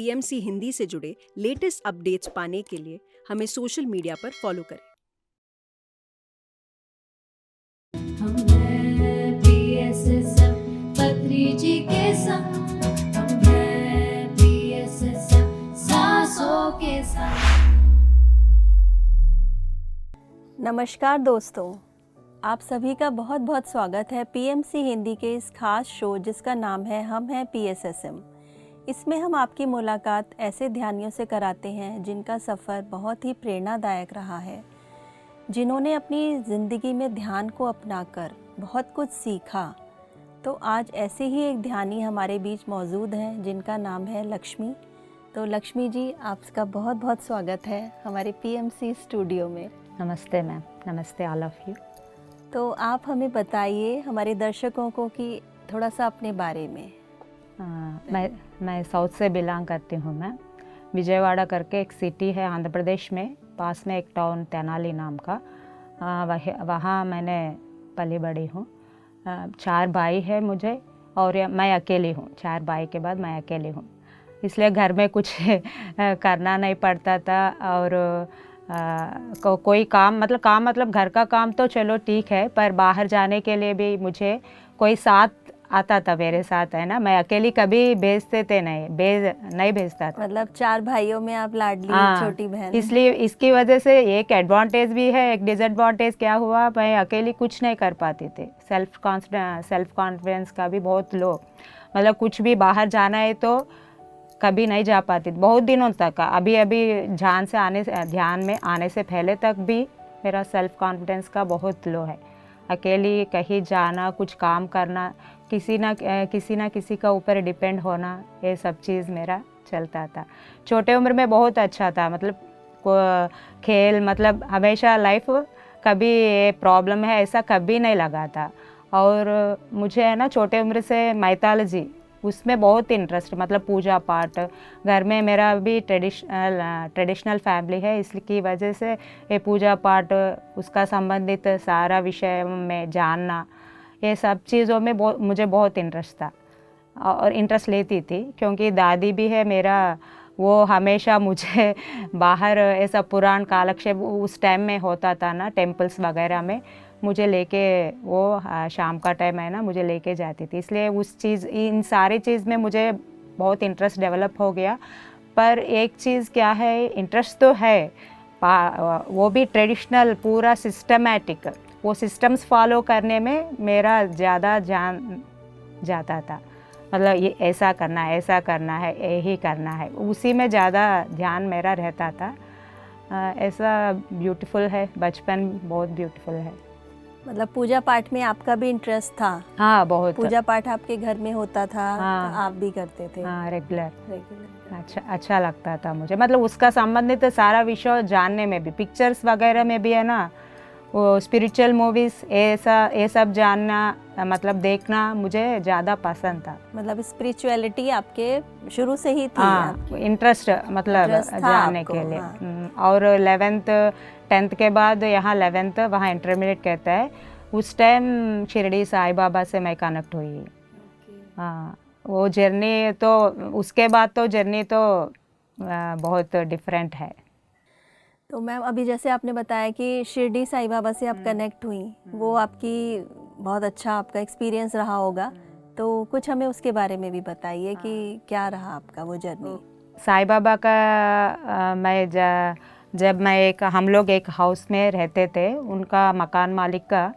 PMC Hindi से जुड़े latest updates पाने के लिए हमें सोशल मीडिया पर फॉलो करें। हम हैं PSSM पत्री जी के संग, हम हैं PSSM सांसों के संग। नमस्कार दोस्तों, आप सभी का बहुत बहुत स्वागत है पीएमसी हिंदी के इस खास शो जिसका नाम है हम हैं PSSM। इसमें हम आपकी मुलाकात ऐसे ध्यानियों से कराते हैं जिनका सफ़र बहुत ही प्रेरणादायक रहा है, जिन्होंने अपनी ज़िंदगी में ध्यान को अपनाकर बहुत कुछ सीखा। तो आज ऐसे ही एक ध्यानी हमारे बीच मौजूद हैं जिनका नाम है लक्ष्मी। तो लक्ष्मी जी, आपका बहुत बहुत स्वागत है हमारे पीएमसी स्टूडियो में। नमस्ते मैम, नमस्ते ऑल ऑफ यू। तो आप हमें बताइए हमारे दर्शकों को कि थोड़ा सा अपने बारे में। मैं साउथ से बिलोंग करती हूँ मैम। विजयवाड़ा करके एक सिटी है आंध्र प्रदेश में, पास में एक टाउन तेनाली नाम का, वहाँ मैंने पली बड़ी हूँ। 4 भाई है मुझे और मैं अकेली हूँ। 4 भाई के बाद मैं अकेली हूँ, इसलिए घर में कुछ करना नहीं पड़ता था। और कोई काम मतलब घर का काम तो चलो ठीक है, पर बाहर जाने के लिए भी मुझे कोई साथ आता था, मेरे साथ, है ना। मैं अकेली कभी नहीं भेजता था। मतलब 4 भाइयों में आप लाडली छोटी बहन। इसलिए इसकी वजह से एक एडवांटेज भी है, एक डिसएडवांटेज क्या हुआ, मैं अकेली कुछ नहीं कर पाती थी। सेल्फ कॉन्फिडेंस का भी बहुत लो, मतलब कुछ भी बाहर जाना है तो कभी नहीं जा पाती बहुत दिनों तक। अभी ध्यान में आने से पहले तक भी मेरा सेल्फ कॉन्फिडेंस का बहुत लो है। अकेली कहीं जाना, कुछ काम करना, किसी ना किसी का ऊपर डिपेंड होना, ये सब चीज़ मेरा चलता था। छोटे उम्र में बहुत अच्छा था, मतलब खेल, मतलब हमेशा लाइफ कभी प्रॉब्लम है ऐसा कभी नहीं लगा था। और मुझे है ना छोटे उम्र से माइथोलॉजी, उसमें बहुत इंटरेस्ट, मतलब पूजा पाठ। घर में मेरा भी ट्रेडिशनल फैमिली है, इसकी वजह से ये पूजा पाठ, उसका संबंधित सारा विषय में जानना, ये सब चीज़ों में मुझे बहुत इंटरेस्ट था और इंटरेस्ट लेती थी। क्योंकि दादी भी है मेरा, वो हमेशा मुझे बाहर ऐसा पुराण कालक्षेप उस टाइम में होता था ना, टेम्पल्स वगैरह में मुझे लेके, वो शाम का टाइम है ना, मुझे लेके जाती थी। इसलिए इन सारी चीज़ में मुझे बहुत इंटरेस्ट डेवलप हो गया। पर एक चीज़ क्या है, इंटरेस्ट तो है, वो भी ट्रेडिशनल, पूरा सिस्टमैटिक, वो सिस्टम्स फॉलो करने में मेरा ज़्यादा ध्यान जाता था। मतलब ये ऐसा करना है, यही करना है, उसी में ज़्यादा ध्यान मेरा रहता था। ऐसा ब्यूटीफुल है, बचपन बहुत ब्यूटीफुल है। मतलब पूजा पाठ में आपका भी इंटरेस्ट था? हाँ, बहुत। पूजा पाठ आपके घर में होता था? हाँ, तो आप भी करते थे? हाँ, रेगुलर। अच्छा लगता था मुझे, मतलब उसका संबंधित सारा विषय जानने में भी, पिक्चर्स वगैरह में भी है ना, वो स्पिरिचुअल मूवीज, ये सब जानना, मतलब देखना मुझे ज़्यादा पसंद था। मतलब स्पिरिचुअलिटी आपके शुरू से ही थी? हाँ, इंटरेस्ट, मतलब जानने के लिए। हाँ। और 11th 10th के बाद, यहाँ 11th वहाँ इंटरमीडिएट कहता है, उस टाइम शिरडी साईं बाबा से मैं कनेक्ट हुई। हाँ, वो जर्नी तो, उसके बाद तो जर्नी तो बहुत डिफरेंट है। तो मैम, अभी जैसे आपने बताया कि शिरडी साईं बाबा से आप कनेक्ट हुई, वो आपकी बहुत अच्छा आपका एक्सपीरियंस रहा होगा, तो कुछ हमें उसके बारे में भी बताइए कि क्या रहा आपका वो जर्नी। साईं बाबा का जब मैं हम लोग एक हाउस में रहते थे, उनका मकान मालिक का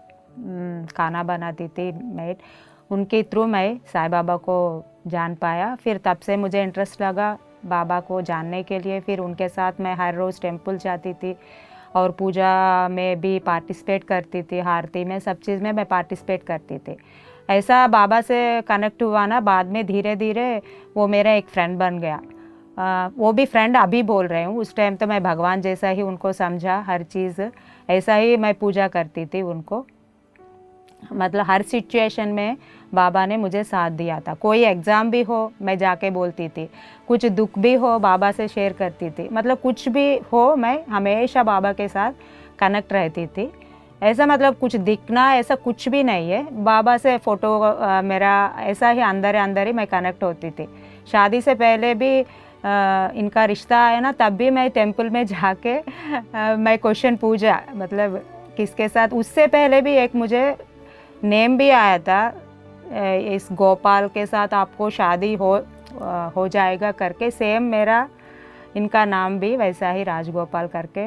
खाना बनाती थी मेड, उनके थ्रू मैं साईं बाबा को जान पाया। फिर तब से मुझे इंटरेस्ट लगा बाबा को जानने के लिए। फिर उनके साथ मैं हर रोज़ टेंपल जाती थी और पूजा में भी पार्टिसिपेट करती थी, आरती में, सब चीज़ में मैं पार्टिसिपेट करती थी। ऐसा बाबा से कनेक्ट हुआ ना, बाद में धीरे धीरे वो मेरा एक फ्रेंड बन गया। वो भी फ्रेंड अभी बोल रही हूँ, उस टाइम तो मैं भगवान जैसा ही उनको समझा, हर चीज़ ऐसा ही मैं पूजा करती थी उनको। मतलब हर सिचुएशन में बाबा ने मुझे साथ दिया था। कोई एग्ज़ाम भी हो मैं जाके बोलती थी, कुछ दुख भी हो बाबा से शेयर करती थी, मतलब कुछ भी हो मैं हमेशा बाबा के साथ कनेक्ट रहती थी। ऐसा मतलब कुछ दिखना ऐसा कुछ भी नहीं है, बाबा से फ़ोटो मेरा ऐसा ही अंदर ही मैं कनेक्ट होती थी। शादी से पहले भी इनका रिश्ता आया ना, तब भी मैं टेंपल में जाके मैं क्वेश्चन पूछा, मतलब किसके साथ। उससे पहले भी एक मुझे नेम भी आया था, इस गोपाल के साथ आपको शादी हो जाएगा करके। सेम मेरा इनका नाम भी वैसा ही राजगोपाल करके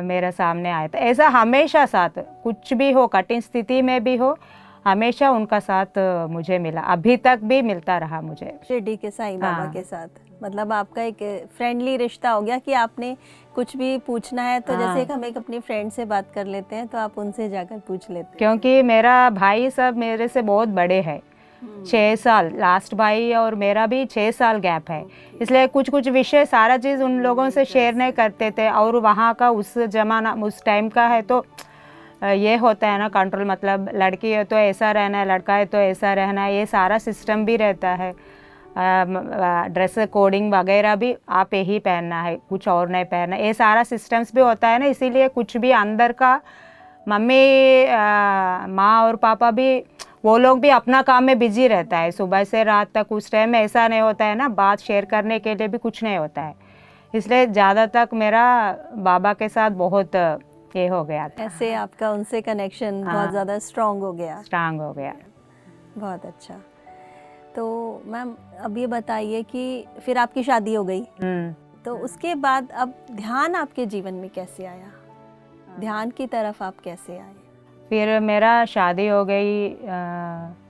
मेरे सामने आया था। ऐसा हमेशा साथ, कुछ भी हो, कठिन स्थिति में भी हो, हमेशा उनका साथ मुझे मिला, अभी तक भी मिलता रहा मुझे। शिरडी के साईं बाबा हाँ। के साथ मतलब आपका एक फ्रेंडली रिश्ता हो गया कि आपने कुछ भी पूछना है तो हाँ। जैसे हम एक अपनी फ्रेंड से बात कर लेते हैं तो आप उनसे जाकर पूछ लेते हैं। क्योंकि मेरा भाई सब मेरे से बहुत बड़े हैं, 6 साल, लास्ट भाई और मेरा भी 6 साल गैप है, इसलिए कुछ कुछ विषय सारा चीज़ उन लोगों से शेयर नहीं करते थे। और वहाँ का उस जमाना, उस टाइम का है तो ये होता है ना कंट्रोल, मतलब लड़की है तो ऐसा रहना है, लड़का है तो ऐसा रहना है, ये सारा सिस्टम भी रहता है। ड्रेस कोडिंग वगैरह भी आप यही पहनना है, कुछ और नहीं पहनना, ये सारा सिस्टम्स भी होता है ना। इसीलिए कुछ भी अंदर का मम्मी, माँ और पापा भी, वो लोग भी अपना काम में बिजी रहता है सुबह से रात तक। उस टाइम में ऐसा नहीं होता है ना, बात शेयर करने के लिए भी कुछ नहीं होता है, इसलिए ज़्यादा तक मेरा बाबा के साथ बहुत ये हो गया था, ऐसे आपका उनसे कनेक्शन हाँ। बहुत ज़्यादा स्ट्रांग हो गया। स्ट्रांग हो गया। बहुत अच्छा। तो मैम अब ये बताइए कि फिर आपकी शादी हो गई, तो उसके बाद अब ध्यान आपके जीवन में कैसे आया, ध्यान की तरफ आप कैसे आए? फिर मेरा शादी हो गई,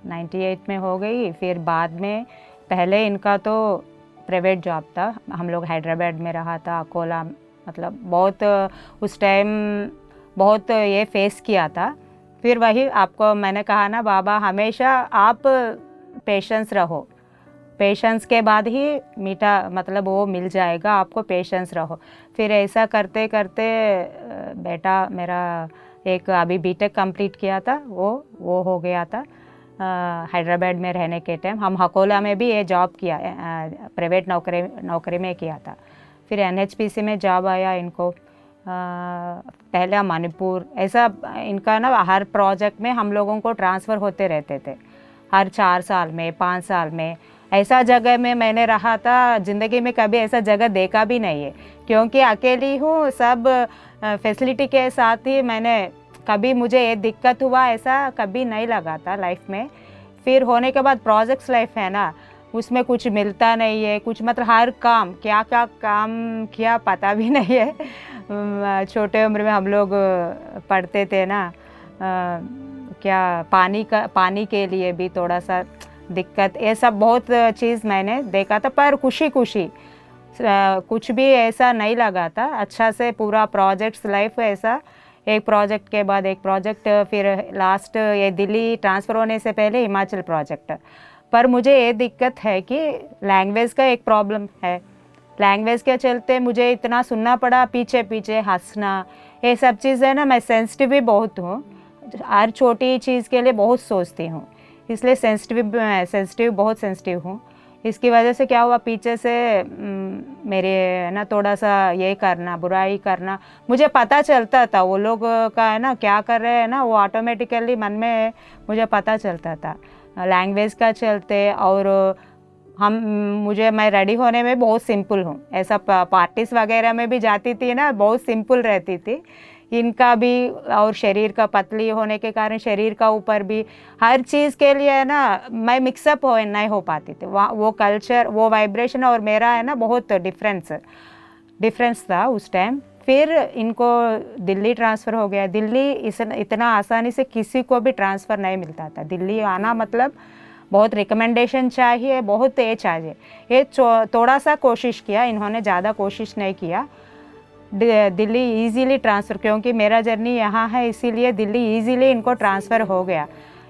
98 में हो गई। फिर बाद में, पहले इनका तो प्राइवेट जॉब था, हम लोग हैदराबाद में रहा था, अकोला, मतलब बहुत उस टाइम बहुत ये फेस किया था। फिर वही आपको मैंने कहा ना, बाबा हमेशा आप पेशेंस रहो, पेशेंस के बाद ही मीठा मतलब वो मिल जाएगा, आपको पेशेंस रहो। फिर ऐसा करते करते बेटा मेरा एक अभी बीटेक कंप्लीट किया था, वो हो गया था हैदराबाद में रहने के टाइम। हम अकोला में भी ये जॉब किया, प्राइवेट नौकरी में किया था। फिर NHPC में जॉब आया इनको, पहला मणिपुर, ऐसा इनका ना हर प्रोजेक्ट में हम लोगों को ट्रांसफ़र होते रहते थे, हर 4 साल में, 5 साल में। ऐसा जगह में मैंने रहा था, ज़िंदगी में कभी ऐसा जगह देखा भी नहीं है, क्योंकि अकेली हूँ, सब फैसिलिटी के साथ ही मैंने, कभी मुझे ये दिक्कत हुआ ऐसा कभी नहीं लगा था लाइफ में। फिर होने के बाद प्रोजेक्ट्स लाइफ है ना, उसमें कुछ मिलता नहीं है, कुछ मतलब हर काम क्या क्या काम किया पता भी नहीं है। छोटे उम्र में हम लोग पढ़ते थे ना, क्या पानी के लिए भी थोड़ा सा दिक्कत, ये सब बहुत चीज़ मैंने देखा था। पर खुशी कुछ भी ऐसा नहीं लगा था, अच्छा से पूरा प्रोजेक्ट्स लाइफ ऐसा, एक प्रोजेक्ट के बाद एक प्रोजेक्ट, फिर लास्ट ये दिल्ली ट्रांसफ़र होने से पहले हिमाचल प्रोजेक्ट। पर मुझे ये दिक्कत है कि लैंग्वेज का एक प्रॉब्लम है, लैंग्वेज के चलते मुझे इतना सुनना पड़ा, पीछे पीछे हंसना, ये सब चीज़ें ना, मैं सेंसिटिव भी बहुत हूँ, हर छोटी चीज़ के लिए बहुत सोचती हूँ, इसलिए बहुत सेंसिटिव हूँ। इसकी वजह से क्या हुआ, पीछे से मेरे ना थोड़ा सा ये करना, बुराई करना, मुझे पता चलता था वो लोग का है ना क्या कर रहे हैं ना, वो ऑटोमेटिकली मन में मुझे पता चलता था लैंग्वेज का चलते। और मैं रेडी होने में बहुत सिंपल हूँ, ऐसा पार्टीज वगैरह में भी जाती थी ना, बहुत सिंपल रहती थी। इनका भी, और शरीर का पतली होने के कारण शरीर का ऊपर भी हर चीज़ के लिए है ना, मैं मिक्सअप नहीं हो पाती थी। वो कल्चर, वो वाइब्रेशन और मेरा है ना बहुत डिफरेंस था उस टाइम। फिर इनको दिल्ली ट्रांसफ़र हो गया। दिल्ली इतना आसानी से किसी को भी ट्रांसफ़र नहीं मिलता था। दिल्ली आना मतलब बहुत रिकमेंडेशन चाहिए, बहुत ये चाहिए। ये थोड़ा सा कोशिश किया इन्होंने, ज़्यादा कोशिश नहीं किया। दिल्ली इजीली ट्रांसफ़र, क्योंकि मेरा जर्नी यहाँ है इसीलिए दिल्ली इजीली इनको ट्रांसफ़र हो गया।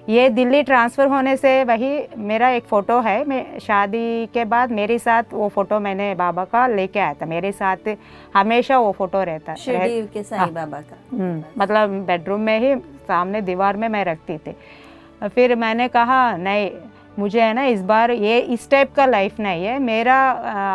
ये दिल्ली ट्रांसफ़र होने से वही मेरा एक फ़ोटो है, मैं शादी के बाद मेरे साथ वो फ़ोटो मैंने बाबा का लेके आया था, मेरे साथ हमेशा वो फ़ोटो रहता शिरडी के साईं बाबा का, मतलब बेडरूम में ही सामने दीवार में मैं रखती थी। फिर मैंने कहा नहीं, मुझे है ना इस बार ये इस टाइप का लाइफ नहीं है, मेरा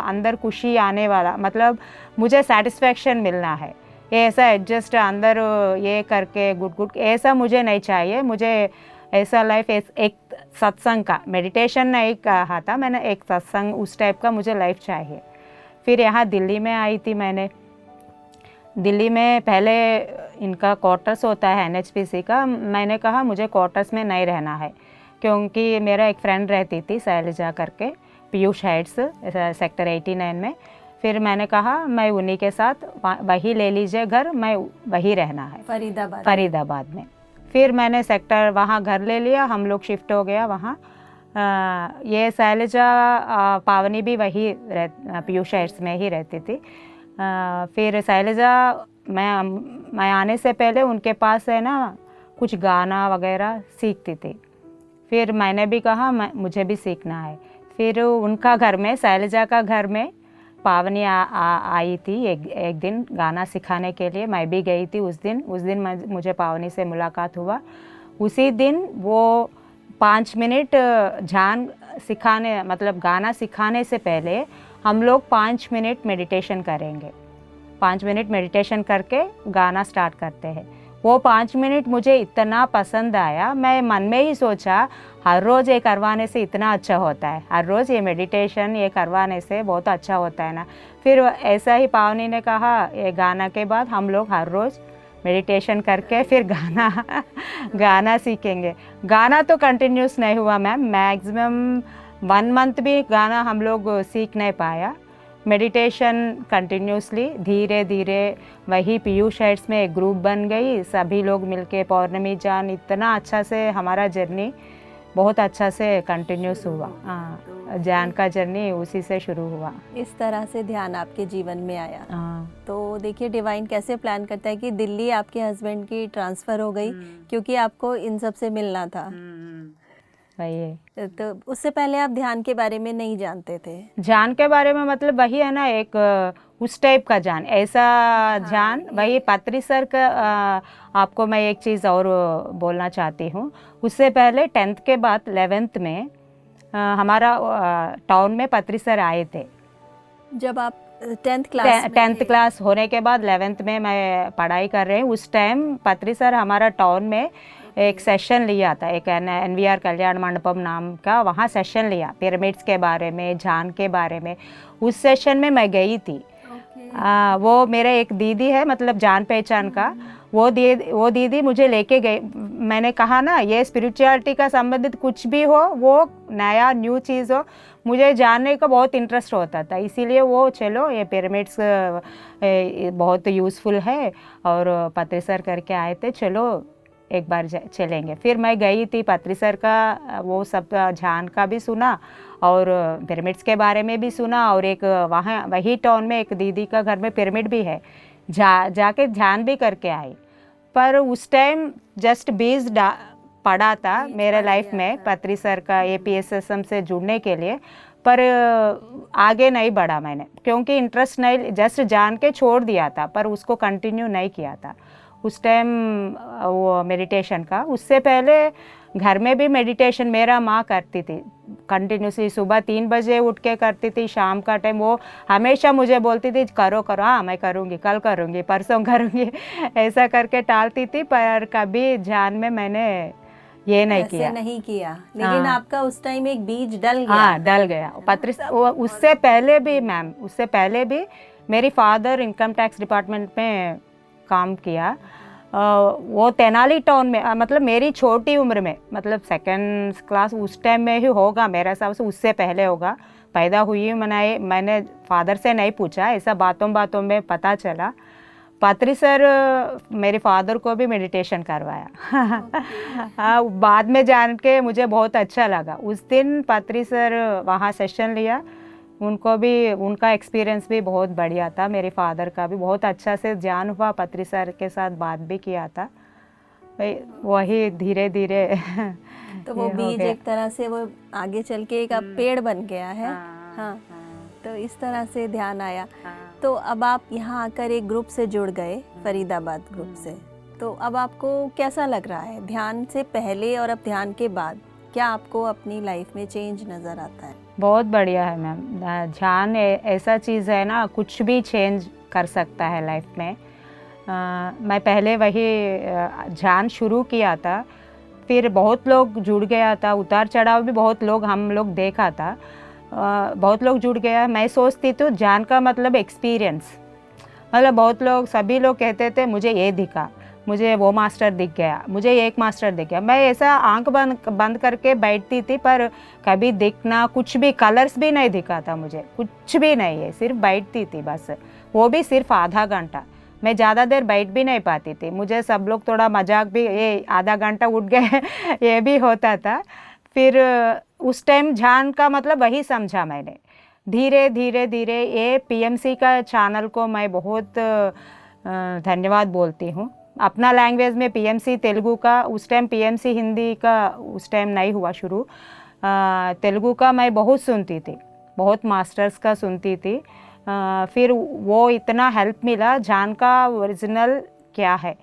अंदर खुशी आने वाला, मतलब मुझे सेटिस्फेक्शन मिलना है। ये ऐसा एडजस्ट अंदर ये करके गुड ऐसा मुझे नहीं चाहिए। मुझे ऐसा लाइफ, एक सत्संग का, मेडिटेशन नहीं कहा था मैंने, एक सत्संग उस टाइप का मुझे लाइफ चाहिए। फिर यहाँ दिल्ली में आई थी मैंने। दिल्ली में पहले इनका क्वार्टर्स होता है NHPC का। मैंने कहा मुझे क्वार्टर्स में नहीं रहना है, क्योंकि मेरा एक फ्रेंड रहती थी शैलजा करके, पीयूष हाइट्स सेक्टर 89 में। फिर मैंने कहा मैं उन्हीं के साथ वही ले लीजिए घर, मैं वही रहना है फरीदाबाद में। फिर मैंने सेक्टर वहाँ घर ले लिया, हम लोग शिफ्ट हो गया वहाँ। ये शैलजा पावनी भी वही पीयूष हाइट्स में ही रहती थी। फिर शैलजा मैं आने से पहले उनके पास है ना कुछ गाना वगैरह सीखती थी। फिर मैंने भी कहा मुझे भी सीखना है। फिर उनका घर में, शैलजा का घर में पावनी आई थी एक दिन गाना सिखाने के लिए। मैं भी गई थी उस दिन मुझे पावनी से मुलाकात हुआ। उसी दिन वो 5 मिनट ध्यान सिखाने मतलब गाना सिखाने से पहले हम लोग 5 मिनट मेडिटेशन करेंगे। 5 मिनट मेडिटेशन करके गाना स्टार्ट करते हैं। वो 5 मिनट मुझे इतना पसंद आया, मैं मन में ही सोचा हर रोज़ ये करवाने से इतना अच्छा होता है, हर रोज़ ये मेडिटेशन ये करवाने से बहुत अच्छा होता है ना। फिर ऐसा ही पावनी ने कहा ये गाना के बाद हम लोग हर रोज़ मेडिटेशन करके फिर गाना सीखेंगे। गाना तो कंटिन्यूस नहीं हुआ मैम, मैक्सिमम 1 मंथ भी गाना हम लोग सीख नहीं पाया। मेडिटेशन कंटिन्यूसली धीरे धीरे वही पीयूष हाइट्स में एक ग्रुप बन गई, सभी लोग मिलके पौर्णमी जान इतना अच्छा से हमारा जर्नी बहुत अच्छा से कंटिन्यूस हुआ। जान का जर्नी उसी से शुरू हुआ। इस तरह से ध्यान आपके जीवन में आया। तो देखिए डिवाइन कैसे प्लान करता है कि दिल्ली आपके हस्बैंड की ट्रांसफ़र हो गई क्योंकि आपको इन सब से मिलना था। वही है। तो उससे पहले आप ध्यान के बारे में नहीं जानते थे? ध्यान के बारे में मतलब वही है ना एक उस टाइप का ध्यान, ऐसा ध्यान वही पत्री सर का। आपको मैं एक चीज़ और बोलना चाहती हूँ। उससे पहले 10th के बाद 11th में हमारा टाउन में पत्री सर आए थे। जब आप 10th क्लास होने के बाद 11th में मैं पढ़ाई कर रही हूँ, उस टाइम पत्री सर हमारा टाउन में एक सेशन लिया था, एक NVR कल्याण मंडपम नाम का, वहाँ सेशन लिया पिरामिड्स के बारे में, ध्यान के बारे में। उस सेशन में मैं गई थी। वो मेरे एक दीदी है मतलब जान पहचान का, वो दीदी मुझे लेके गई। मैंने कहा ना ये स्पिरिचुअलिटी का संबंधित कुछ भी हो, वो नया न्यू चीज़ हो, मुझे जानने का बहुत इंटरेस्ट होता था। इसीलिए वो चलो ये पिरामिड्स बहुत यूज़फुल है और पत्री सर करके आए थे, चलो एक बार चलेंगे। फिर मैं गई थी, पत्री सर का वो सब ध्यान का भी सुना और पिरामिड्स के बारे में भी सुना। और एक वहाँ वही टाउन में एक दीदी का घर में पिरामिड भी है, जाके ध्यान भी करके आई। पर उस टाइम जस्ट बीज पड़ा था मेरे लाइफ में पत्री सर का APSSM से जुड़ने के लिए, पर आगे नहीं बढ़ा मैंने, क्योंकि इंटरेस्ट नहीं, जस्ट जान के छोड़ दिया था, पर उसको कंटिन्यू नहीं किया था उस टाइम वो मेडिटेशन का। उससे पहले घर में भी मेडिटेशन मेरा माँ करती थी कंटिन्यूसली, सुबह 3 बजे उठ के करती थी, शाम का टाइम वो हमेशा मुझे बोलती थी करो करो, हाँ मैं करूँगी, कल करूँगी, परसों करूँगी, ऐसा करके टालती थी। पर कभी ध्यान में मैंने ये नहीं किया। लेकिन आपका उस टाइम एक बीज डल गया। हाँ डल गया। पत्री उससे पहले भी मैम, उससे पहले भी मेरी फादर इनकम टैक्स डिपार्टमेंट में काम किया। वो तेनाली टाउन में, मतलब मेरी छोटी उम्र में, मतलब 2nd क्लास उस टाइम में ही होगा मेरे हिसाब से, उससे पहले होगा। पैदा हुई मैंने फादर से नहीं पूछा, ऐसा बातों बातों में पता चला। पत्री सर मेरे फादर को भी मेडिटेशन करवाया। बाद में जान के मुझे बहुत अच्छा लगा। उस दिन पत्री सर वहाँ सेशन लिया, उनको भी उनका एक्सपीरियंस भी बहुत बढ़िया था, मेरे फादर का भी बहुत अच्छा से ध्यान हुआ। पत्री सर के साथ बात भी किया था, वही धीरे धीरे तो वो बीज एक तरह से वो आगे चल के एक पेड़ बन गया है। हाँ, तो इस तरह से ध्यान आया। तो अब आप यहाँ आकर एक ग्रुप से जुड़ गए, फरीदाबाद ग्रुप से। तो अब आपको कैसा लग रहा है ध्यान से पहले और अब ध्यान के बाद? क्या आपको अपनी लाइफ में चेंज नज़र आता है? बहुत बढ़िया है मैम। ध्यान ऐसा चीज़ है ना, कुछ भी चेंज कर सकता है लाइफ में। मैं पहले वही ध्यान शुरू किया था, फिर बहुत लोग जुड़ गया था, उतार चढ़ाव भी बहुत हम लोग देखा था। बहुत लोग जुड़ गया। मैं सोचती तो जान का मतलब एक्सपीरियंस, मतलब बहुत लोग, सभी लोग कहते थे मुझे ये दिखा, मुझे वो मास्टर दिख गया, मुझे एक मास्टर दिख गया। मैं ऐसा आंख बंद करके बैठती थी, पर कभी दिखना कुछ भी, कलर्स भी नहीं दिखा था मुझे, कुछ भी नहीं है, सिर्फ बैठती थी बस, वो भी सिर्फ आधा घंटा। मैं ज़्यादा देर बैठ भी नहीं पाती थी, मुझे सब लोग थोड़ा मजाक भी, ये आधा घंटा उठ गए ये भी होता था। फिर उस टाइम जान का मतलब वही समझा मैंने। धीरे धीरे धीरे ये पीएमसी का चैनल को मैं बहुत धन्यवाद बोलती हूँ। अपना लैंग्वेज में पीएमसी तेलुगु का, उस टाइम पीएमसी हिंदी का उस टाइम नहीं हुआ शुरू, तेलुगु का मैं बहुत सुनती थी, बहुत मास्टर्स का सुनती थी। फिर वो इतना हेल्प मिला जान का ओरिजिनल क्या है।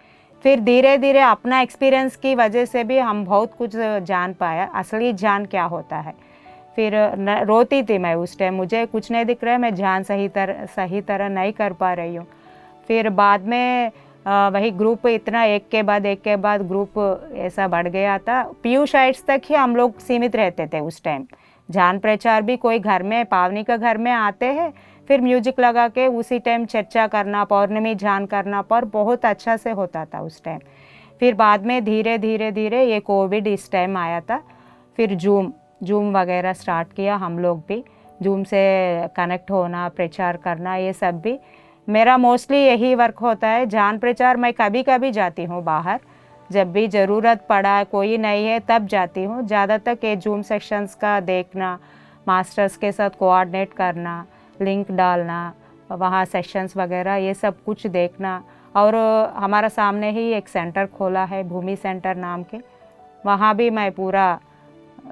फिर धीरे धीरे अपना एक्सपीरियंस की वजह से भी हम बहुत कुछ जान पाया, असली जान क्या होता है। फिर रोती थी मैं उस टाइम, मुझे कुछ नहीं दिख रहा है, मैं जान सही तरह नहीं कर पा रही हूँ। फिर बाद में वही ग्रुप इतना एक के बाद ग्रुप ऐसा बढ़ गया था। पीयू साइट्स तक ही हम लोग सीमित रहते थे उस टाइम। जान प्रचार भी कोई घर में, पावनी का घर में आते हैं, फिर म्यूजिक लगा के उसी टाइम चर्चा करना, पौर्णमी जान करना, पर बहुत अच्छा से होता था उस टाइम। फिर बाद में धीरे धीरे धीरे ये कोविड इस टाइम आया था, फिर जूम वगैरह स्टार्ट किया हम लोग भी, जूम से कनेक्ट होना, प्रचार करना, ये सब भी मेरा मोस्टली यही वर्क होता है। जान प्रचार मैं कभी कभी जाती हूँ बाहर, जब भी ज़रूरत पड़ा, कोई नहीं है तब जाती हूँ। ज़्यादातर ये जूम सेक्शंस का देखना, मास्टर्स के साथ कोऑर्डिनेट करना, लिंक डालना, वहाँ सेशंस वगैरह ये सब कुछ देखना। और हमारा सामने ही एक सेंटर खोला है, भूमि सेंटर नाम के, वहाँ भी मैं पूरा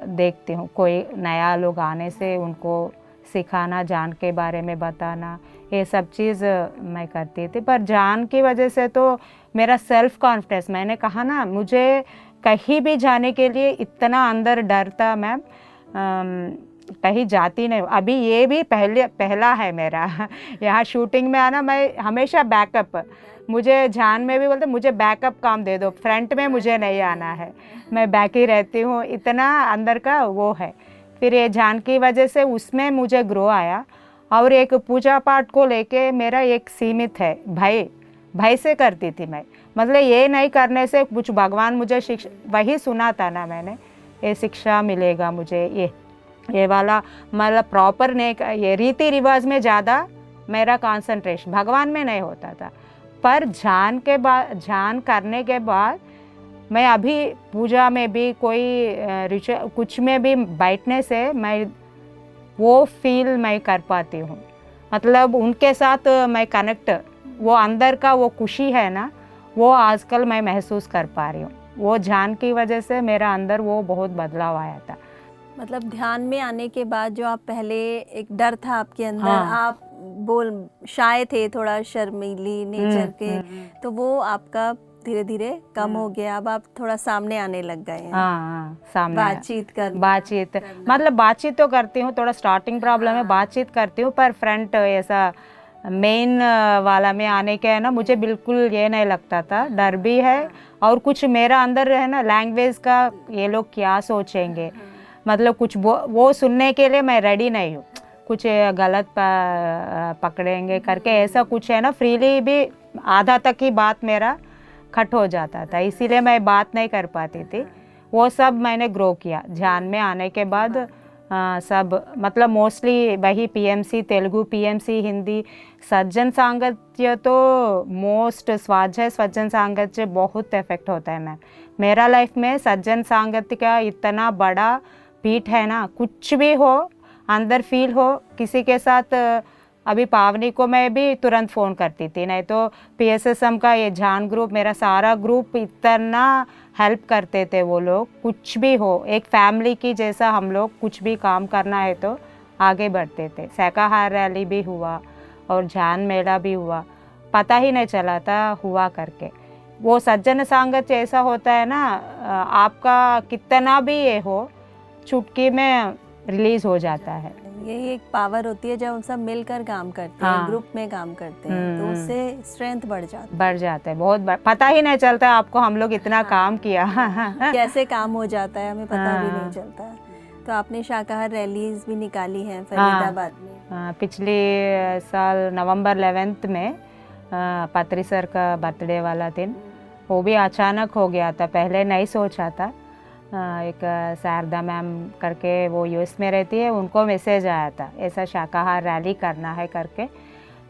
देखती हूँ। कोई नया लोग आने से उनको सिखाना, जान के बारे में बताना, ये सब चीज़ मैं करती थी। पर जान की वजह से तो मेरा सेल्फ कॉन्फिडेंस, मैंने कहा ना, मुझे कहीं भी जाने के लिए इतना अंदर डर था मैम, कहीं जाती नहीं। अभी ये भी पहला है मेरा यहाँ शूटिंग में आना। मैं हमेशा बैकअप, मुझे जान में भी बोलते मुझे बैकअप काम दे दो, फ्रंट में मुझे नहीं आना है, मैं बैक ही रहती हूँ, इतना अंदर का वो है। फिर ये जान की वजह से उसमें मुझे ग्रो आया। और एक पूजा पाठ को लेके मेरा एक सीमित है, भय से करती थी मैं, मतलब ये नहीं करने से कुछ भगवान मुझे शिक्षा, वही सुना था ना मैंने, ये शिक्षा मिलेगा मुझे, ये वाला मतलब प्रॉपर नहीं, ये रीति रिवाज में ज़्यादा मेरा कंसंट्रेशन, भगवान में नहीं होता था। पर जान करने के बाद मैं अभी पूजा में भी, कोई रिचुअल कुछ में भी बैठने से मैं वो फील मैं कर पाती हूँ, मतलब उनके साथ मैं कनेक्ट, वो अंदर का वो खुशी है ना, वो आजकल मैं महसूस कर पा रही हूँ। वो जान की वजह से मेरा अंदर वो बहुत बदलाव आया था। मतलब ध्यान में आने के बाद जो आप पहले एक डर था आपके अंदर, हाँ। आप शाय थे, थोड़ा शर्मीली नेचर के, तो वो आपका धीरे धीरे कम हो गया, अब आप थोड़ा सामने आने लग गए हैं। हाँ, सामने बातचीत मतलब बातचीत तो करती हूँ, थोड़ा स्टार्टिंग प्रॉब्लम है, बातचीत करती हूँ, पर फ्रंट ऐसा मेन वाला में आने के है ना, मुझे बिल्कुल ये नहीं लगता था। डर भी है और कुछ मेरा अंदर है ना, लैंग्वेज का, ये लोग क्या सोचेंगे, मतलब कुछ वो सुनने के लिए मैं रेडी नहीं हूँ, कुछ गलत पकड़ेंगे करके, ऐसा कुछ है ना, फ्रीली भी आधा तक ही बात मेरा कट हो जाता था, इसीलिए मैं बात नहीं कर पाती थी। वो सब मैंने ग्रो किया जान में आने के बाद। सब मतलब मोस्टली वही पीएमसी तेलुगु, पीएमसी हिंदी, सज्जन सांगत्य तो मोस्ट, स्वाध्याय सज्जन सांगत्य बहुत इफेक्ट होता है मैम मेरा लाइफ में। सज्जन सांगत्य का इतना बड़ा पीठ है ना, कुछ भी हो अंदर फील हो किसी के साथ, अभी पावनी को मैं भी तुरंत फ़ोन करती थी, नहीं तो पीएसएसएम का ये जान ग्रुप, मेरा सारा ग्रुप इतना हेल्प करते थे वो लोग, कुछ भी हो, एक फैमिली की जैसा हम लोग, कुछ भी काम करना है तो आगे बढ़ते थे। शाकाहार रैली भी हुआ और जान मेला भी हुआ, पता ही नहीं चला था हुआ करके। वो सज्जन सांगत ऐसा होता है ना, आपका कितना भी ये हो, चुटकी में रिलीज़ हो जाता है। यही एक पावर होती है जब हम सब मिलकर काम करते हैं, ग्रुप में काम करते हैं, तो उससे स्ट्रेंथ बढ़ जाता है बहुत पता ही नहीं चलता आपको, हम लोग इतना काम किया कैसे काम हो जाता है हमें पता भी नहीं चलता है। तो आपने शाकाहार रैलीज भी निकाली हैं फरीदाबाद में। पिछले साल नवंबर 11 में पत्री सर का बर्थडे वाला दिन, वो भी अचानक हो गया था, पहले नहीं सोचा था। एक शारदा मैम करके वो यूएस में रहती है, उनको मैसेज आया था ऐसा शाकाहार रैली करना है करके।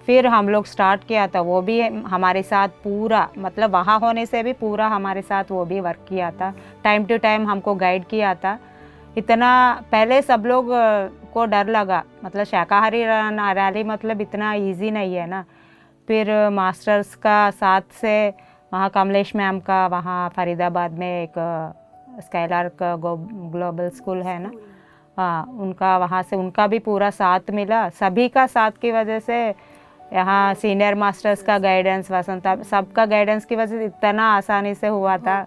फिर हम लोग स्टार्ट किया था, वो भी हमारे साथ पूरा, मतलब वहाँ होने से भी पूरा हमारे साथ वो भी वर्क किया था, टाइम टू टाइम हमको गाइड किया था। इतना पहले सब लोग को डर लगा, मतलब शाकाहारी रैली मतलब इतना इजी नहीं है ना। फिर मास्टर्स का साथ से वहाँ कमलेश मैम का वहाँ फरीदाबाद में एक स्काईलार्क ग्लोबल स्कूल है ना, हाँ, उनका वहाँ से उनका भी पूरा साथ मिला। सभी का साथ की वजह से यहाँ सीनियर मास्टर्स का गाइडेंस, वसंता, सबका गाइडेंस की वजह से इतना आसानी से हुआ था,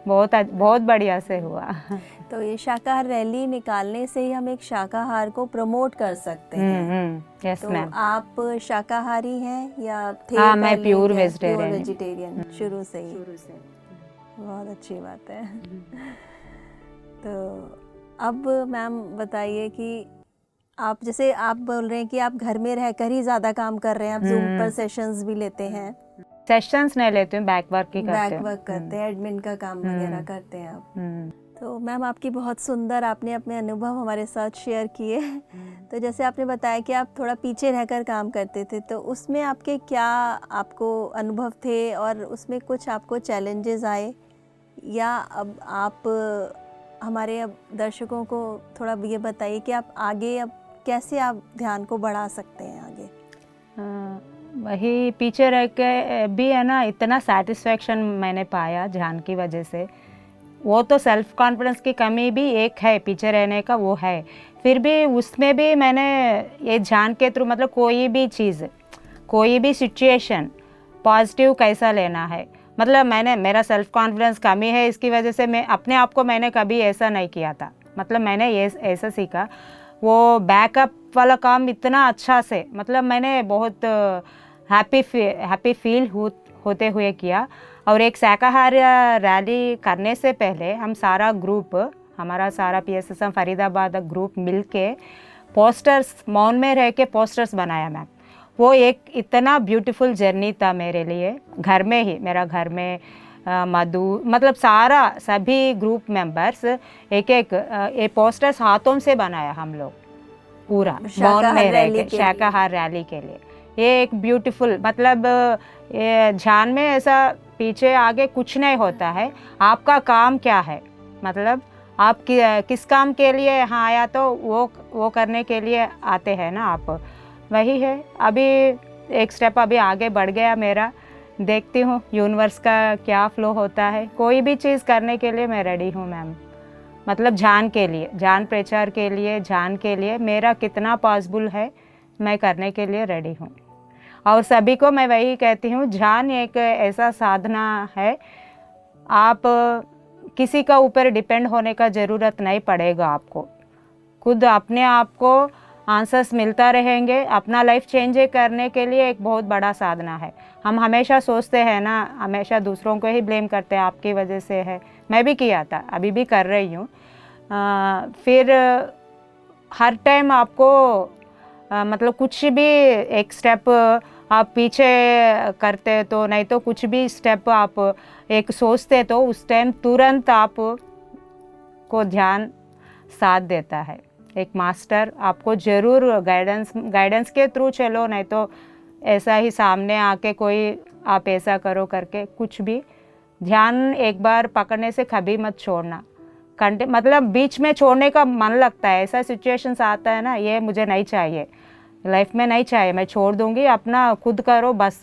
बहुत बढ़िया से हुआ। तो ये शाकाहार रैली निकालने से ही हम एक शाकाहार को प्रमोट कर सकते हैं। यस तो मैम। आप शाकाहारी हैं या थे? हाँ, मैं प्योर वेजिटेरियन। वेजिटेरियन शुरू से ही। बहुत अच्छी बात है। तो अब मैम बताइए कि आप, जैसे आप बोल रहे हैं कि आप घर में रहकर ही ज़्यादा काम कर रहे हैं, आप जूम पर सेशंस भी लेते हैं? सेशंस नहीं लेते हूँ, बैक वर्क ही करते हैं। बैक वर्क करते हैं, एडमिन का काम वगैरह करते हैं आप। तो मैम आपकी बहुत सुंदर, आपने अपने अनुभव हमारे साथ शेयर किए। तो जैसे आपने बताया कि आप थोड़ा पीछे रहकर काम करते थे, तो उसमें आपके क्या आपको अनुभव थे और उसमें कुछ आपको चैलेंजेस आए, या अब आप हमारे अब दर्शकों को थोड़ा ये बताइए कि आप आगे अब कैसे आप ध्यान को बढ़ा सकते हैं आगे? वही पीछे रह के भी है ना, इतना सेटिस्फैक्शन मैंने पाया ध्यान की वजह से। वो तो सेल्फ कॉन्फिडेंस की कमी भी एक है, पीछे रहने का वो है, फिर भी उसमें भी मैंने ये ध्यान के थ्रू, मतलब कोई भी चीज़, कोई भी सिचुएशन पॉजिटिव कैसा लेना है, मतलब मेरा सेल्फ कॉन्फिडेंस कमी है, इसकी वजह से मैं अपने आप को मैंने कभी ऐसा नहीं किया था। मतलब मैंने ये ऐसा सीखा, वो बैकअप वाला काम इतना अच्छा से, मतलब मैंने बहुत हैप्पी फील होते हुए किया। और एक शाकाहारी रैली करने से पहले हम सारा ग्रुप, हमारा सारा PSSM फरीदाबाद ग्रुप मिलके पोस्टर्स, मौन में रह के पोस्टर्स बनाया मैम। वो एक इतना ब्यूटीफुल जर्नी था मेरे लिए। घर में ही, मेरा घर में मधु, मतलब सभी ग्रुप मेंबर्स एक ये पोस्टर्स हाथों से बनाया हम लोग, पूरा मौन में रह के शाकाहार रैली के लिए। ये एक ब्यूटीफुल, मतलब ये ध्यान में ऐसा पीछे आगे कुछ नहीं होता है, आपका काम क्या है, मतलब आप किस काम के लिए यहाँ आया, तो वो करने के लिए आते हैं ना आप, वही है। अभी एक स्टेप अभी आगे बढ़ गया मेरा, देखती हूँ यूनिवर्स का क्या फ्लो होता है। कोई भी चीज़ करने के लिए मैं रेडी हूँ मैम, मतलब जान के लिए, जान प्रचार के लिए, जान के लिए मेरा कितना पॉसिबल है, मैं करने के लिए रेडी हूँ। और सभी को मैं वही कहती हूँ, जान एक ऐसा साधना है, आप किसी का ऊपर डिपेंड होने का ज़रूरत नहीं पड़ेगा आपको, खुद अपने आप को आंसर्स मिलता रहेंगे। अपना लाइफ चेंज करने के लिए एक बहुत बड़ा साधना है। हम हमेशा सोचते हैं ना, हमेशा दूसरों को ही ब्लेम करते हैं, आपकी वजह से है, मैं भी किया था, अभी भी कर रही हूँ। फिर हर टाइम आपको मतलब कुछ भी एक स्टेप आप पीछे करते तो नहीं, तो कुछ भी स्टेप आप एक सोचते तो उस टाइम तुरंत आप को ध्यान साथ देता है। एक मास्टर आपको ज़रूर गाइडेंस के थ्रू चलो, नहीं तो ऐसा ही सामने आके कोई आप ऐसा करो करके कुछ भी, ध्यान एक बार पकड़ने से कभी मत छोड़ना। मतलब बीच में छोड़ने का मन लगता है, ऐसा सिचुएशंस आता है ना, ये मुझे नहीं चाहिए, लाइफ में नहीं चाहिए, मैं छोड़ दूंगी, अपना खुद करो बस।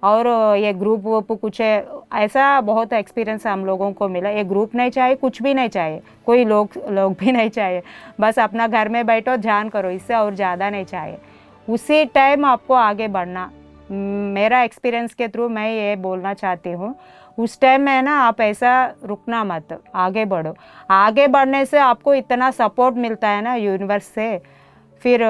और ये ग्रुप वूप कुछ है, ऐसा बहुत एक्सपीरियंस हम लोगों को मिला। ये ग्रुप नहीं चाहिए, कुछ भी नहीं चाहिए, कोई लोग भी नहीं चाहिए, बस अपना घर में बैठो, ध्यान करो, इससे और ज़्यादा नहीं चाहिए। उसी टाइम आपको आगे बढ़ना, मेरा एक्सपीरियंस के थ्रू मैं ये बोलना चाहती हूँ, उस टाइम में ना आप ऐसा रुकना मत, आगे बढ़ो। आगे बढ़ने से आपको इतना सपोर्ट मिलता है ना यूनिवर्स से, फिर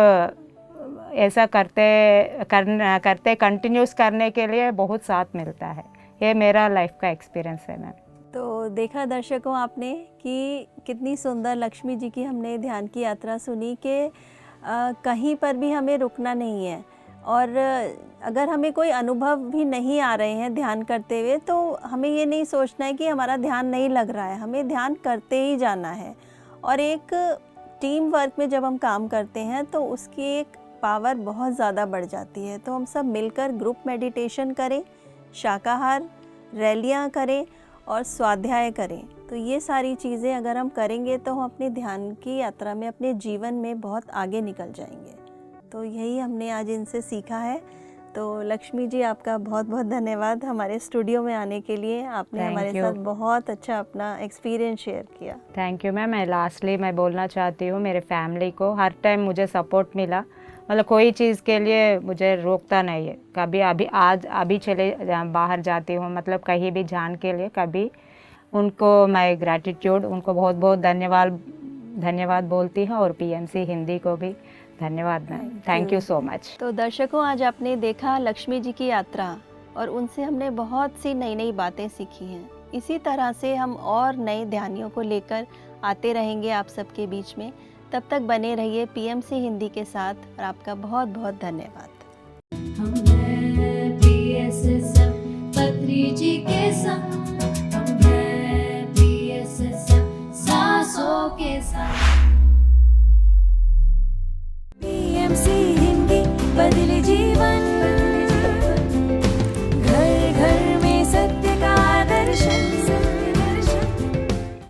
ऐसा करते कंटिन्यूस करने के लिए बहुत साथ मिलता है। ये मेरा लाइफ का एक्सपीरियंस है मैम। तो देखा दर्शकों आपने कि कितनी सुंदर लक्ष्मी जी की हमने ध्यान की यात्रा सुनी कि कहीं पर भी हमें रुकना नहीं है, और अगर हमें कोई अनुभव भी नहीं आ रहे हैं ध्यान करते हुए तो हमें ये नहीं सोचना है कि हमारा ध्यान नहीं लग रहा है, हमें ध्यान करते ही जाना है। और एक टीम वर्क में जब हम काम करते हैं तो उसकी एक पावर बहुत ज़्यादा बढ़ जाती है। तो हम सब मिलकर ग्रुप मेडिटेशन करें, शाकाहार रैलियाँ करें और स्वाध्याय करें। तो ये सारी चीज़ें अगर हम करेंगे तो हम अपने ध्यान की यात्रा में अपने जीवन में बहुत आगे निकल जाएंगे। तो यही हमने आज इनसे सीखा है। तो लक्ष्मी जी आपका बहुत बहुत धन्यवाद हमारे स्टूडियो में आने के लिए। आपने Thank हमारे you. साथ बहुत अच्छा अपना एक्सपीरियंस शेयर किया। Thank you ma'am. मैं लास्टली मैं बोलना चाहती हूँ मेरे फैमिली को, हर टाइम मुझे सपोर्ट मिला, मतलब कोई चीज़ के लिए मुझे रोकता नहीं है। कभी अभी चले बाहर जाती हूँ, मतलब कहीं भी जाने के लिए, कभी उनको मैं ग्रैटिट्यूड, उनको बहुत बहुत धन्यवाद बोलती हूँ, और पीएमसी हिंदी को भी धन्यवाद ma'am. Thank you so much. तो दर्शकों आज आपने देखा लक्ष्मी जी की यात्रा, और उनसे हमने बहुत सी नई नई बातें सीखी हैं। इसी तरह से हम और नए ध्यानियों को लेकर आते रहेंगे आप सबके बीच में। तब तक बने रहिए पीएमसी हिंदी के साथ, और आपका बहुत बहुत धन्यवाद। हम हैं PSSM पत्री जी के संग, हम हैं PSSM सांसों के संग। PMC हिंदी बदले